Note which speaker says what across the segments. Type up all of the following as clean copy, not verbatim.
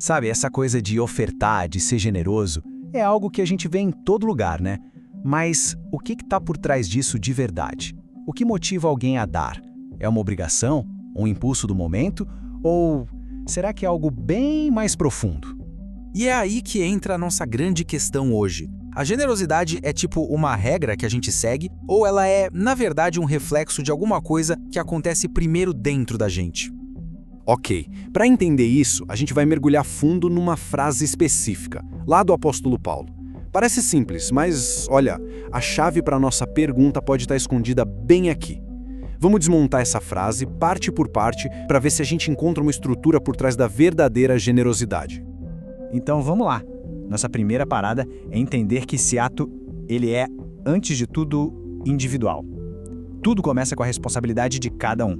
Speaker 1: Sabe, essa coisa de ofertar, de ser generoso, é algo que a gente vê em todo lugar, né? Mas o que está por trás disso de verdade? O que motiva alguém a dar? É uma obrigação? Um impulso do momento? Ou será que é algo bem mais profundo?
Speaker 2: E é aí que entra a nossa grande questão hoje. A generosidade é tipo uma regra que a gente segue, ou ela é, na verdade, um reflexo de alguma coisa que acontece primeiro dentro da gente?
Speaker 3: Ok, para entender isso, a gente vai mergulhar fundo numa frase específica, lá do apóstolo Paulo. Parece simples, mas, olha, a chave para a nossa pergunta pode estar escondida bem aqui. Vamos desmontar essa frase, parte por parte, para ver se a gente encontra uma estrutura por trás da verdadeira generosidade.
Speaker 1: Então vamos lá. Nossa primeira parada é entender que esse ato, ele é, antes de tudo, individual. Tudo começa com a responsabilidade de cada um.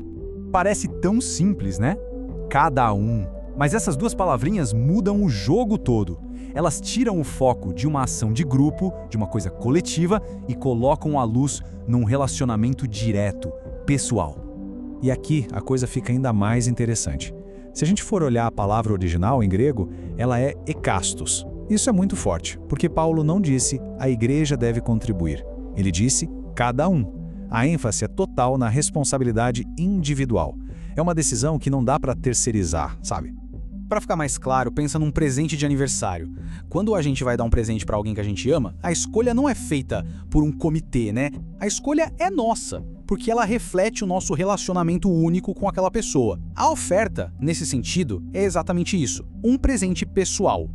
Speaker 4: Parece tão simples, né? Cada um. Mas essas duas palavrinhas mudam o jogo todo. Elas tiram o foco de uma ação de grupo, de uma coisa coletiva, e colocam a luz num relacionamento direto, pessoal.
Speaker 5: E aqui a coisa fica ainda mais interessante. Se a gente for olhar a palavra original em grego, ela é ekastos. Isso é muito forte, porque Paulo não disse a igreja deve contribuir. Ele disse cada um. A ênfase é total na responsabilidade individual. É uma decisão que não dá para terceirizar, sabe?
Speaker 2: Para ficar mais claro, pensa num presente de aniversário. Quando a gente vai dar um presente para alguém que a gente ama, a escolha não é feita por um comitê, né? A escolha é nossa, porque ela reflete o nosso relacionamento único com aquela pessoa. A oferta, nesse sentido, é exatamente isso, um presente pessoal.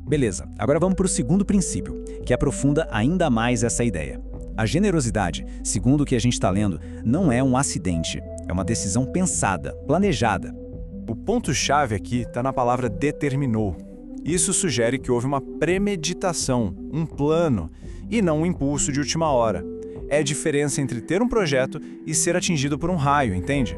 Speaker 5: Beleza, agora vamos para o segundo princípio, que aprofunda ainda mais essa ideia. A generosidade, segundo o que a gente está lendo, não é um acidente, é uma decisão pensada, planejada.
Speaker 6: O ponto-chave aqui está na palavra determinou. Isso sugere que houve uma premeditação, um plano, e não um impulso de última hora. É a diferença entre ter um projeto e ser atingido por um raio, entende?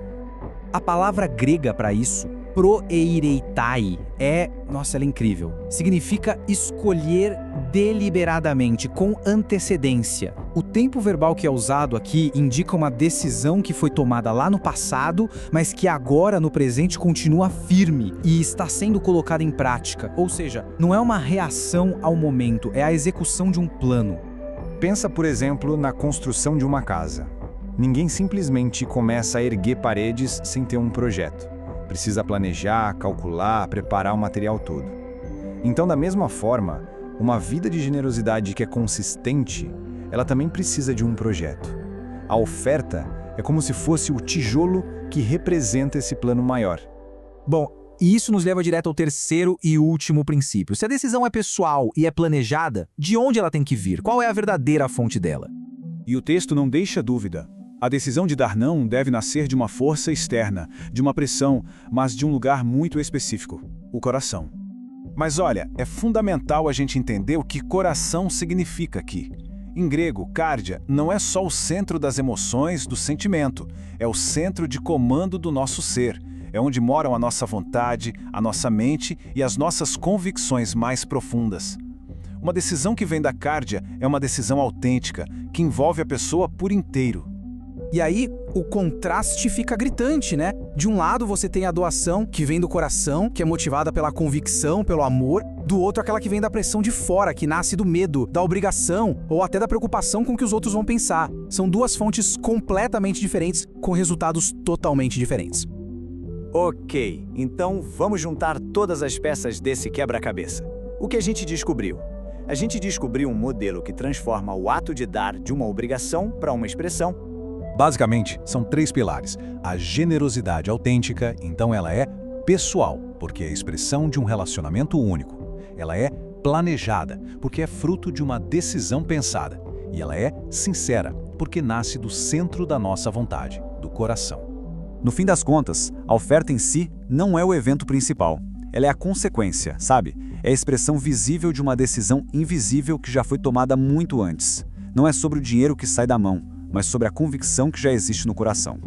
Speaker 2: A palavra grega para isso, proeireitai, ela é incrível. Significa escolher deliberadamente, com antecedência. O tempo verbal que é usado aqui indica uma decisão que foi tomada lá no passado, mas que agora, no presente, continua firme e está sendo colocada em prática. Ou seja, não é uma reação ao momento, é a execução de um plano.
Speaker 6: Pensa, por exemplo, na construção de uma casa. Ninguém simplesmente começa a erguer paredes sem ter um projeto. Precisa planejar, calcular, preparar o material todo. Então, da mesma forma, uma vida de generosidade que é consistente, ela também precisa de um projeto. A oferta é como se fosse o tijolo que representa esse plano maior.
Speaker 2: Bom, e isso nos leva direto ao terceiro e último princípio. Se a decisão é pessoal e é planejada, de onde ela tem que vir? Qual é a verdadeira fonte dela?
Speaker 3: E o texto não deixa dúvida. A decisão de dar não deve nascer de uma força externa, de uma pressão, mas de um lugar muito específico, o coração. Mas olha, é fundamental a gente entender o que coração significa aqui. Em grego, cardia não é só o centro das emoções, do sentimento, é o centro de comando do nosso ser. É onde moram a nossa vontade, a nossa mente e as nossas convicções mais profundas. Uma decisão que vem da cardia é uma decisão autêntica, que envolve a pessoa por inteiro.
Speaker 2: E aí, o contraste fica gritante, né? De um lado você tem a doação, que vem do coração, que é motivada pela convicção, pelo amor. Do outro, aquela que vem da pressão de fora, que nasce do medo, da obrigação ou até da preocupação com o que os outros vão pensar. São duas fontes completamente diferentes, com resultados totalmente diferentes.
Speaker 7: Ok, então vamos juntar todas as peças desse quebra-cabeça. O que a gente descobriu? A gente descobriu um modelo que transforma o ato de dar de uma obrigação para uma expressão.
Speaker 5: Basicamente, são 3 pilares. A generosidade autêntica, então ela é pessoal, porque é a expressão de um relacionamento único. Ela é planejada, porque é fruto de uma decisão pensada. E ela é sincera, porque nasce do centro da nossa vontade, do coração.
Speaker 4: No fim das contas, a oferta em si não é o evento principal. Ela é a consequência, sabe? É a expressão visível de uma decisão invisível que já foi tomada muito antes. Não é sobre o dinheiro que sai da mão, mas sobre a convicção que já existe no coração.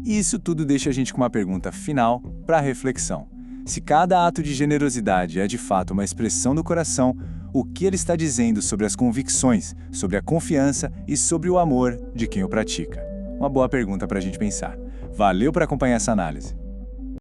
Speaker 6: E isso tudo deixa a gente com uma pergunta final para reflexão. Se cada ato de generosidade é de fato uma expressão do coração, o que ele está dizendo sobre as convicções, sobre a confiança e sobre o amor de quem o pratica? Uma boa pergunta para a gente pensar. Valeu por acompanhar essa análise.